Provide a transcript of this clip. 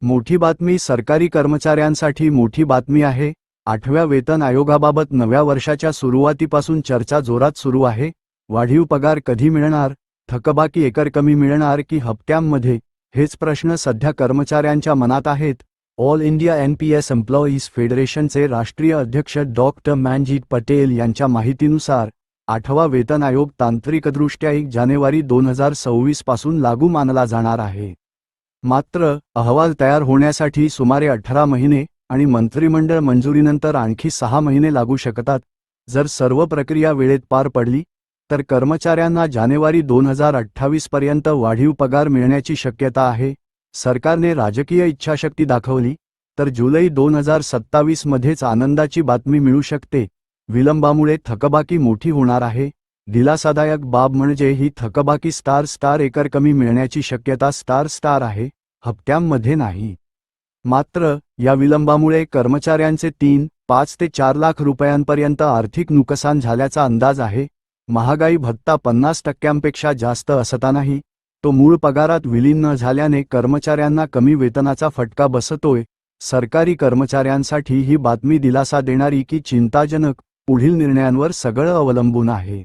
मोठी बातमी सरकारी कर्मचाऱ्यांसाठी मोठी बातमी आहे। 8व्या वेतन आयोगाबाबत नव्या वर्षाच्या सुरुवातीपासून चर्चा जोरात सुरू आहे। वाढीव पगार कधी मिळणार, थकबाकी एकरकमी मिळणार की हप्त्यांमध्ये, हेच प्रश्न सध्या कर्मचाऱ्यांच्या मनात आहेत। ऑल इंडिया एनपीएस एम्प्लॉईज फेडरेशनचे राष्ट्रीय अध्यक्ष डॉक्टर मनजीत पटेल यांच्या माहितीनुसार 8वा वेतन आयोग तांत्रिकदृष्ट्या 1 जानेवारी 2026 पासून लागू मानला जाणार आहे। मात्र अहवाल तयार होण्यासाठी सुमारे 18 महिने आणि मंत्रिमंडळ मंजुरीनंतर आणखी 6 महिने लागू शकतात। जर सर्व प्रक्रिया वेळेत पार पडली तर कर्मचाऱ्यांना जानेवारी 2028 पर्यंत वाढीव पगार मिळण्याची शक्यता आहे। सरकारने राजकीय इच्छाशक्ती दाखवली तर जुलै 2027 मध्येच आनंदाची बातमी मिळू शकते। विलंबामुळे थकबाकी मोठी होणार आहे। दिलासादायक बाब म्हणजे ही थकबाकी स्टार एकरकमी मिळण्याची शक्यता स्टार आहे, हप्त्यांमध्ये नाही। मात्र या विलंबामुळे कर्मचाऱ्यांचे 3-5 ते 4 लाख रुपयांपर्यंत आर्थिक नुकसान झाल्याचा अंदाज आहे। महागाई भत्ता 50% जास्त असतानाही तो मूळ पगारात विलीन न झाल्याने कर्मचाऱ्यांना कमी वेतनाचा फटका बसतोय। सरकारी कर्मचाऱ्यांसाठी ही बातमी दिलासा देणारी की चिंताजनक, पुढील निर्णयांवर सगळं अवलंबून आहे।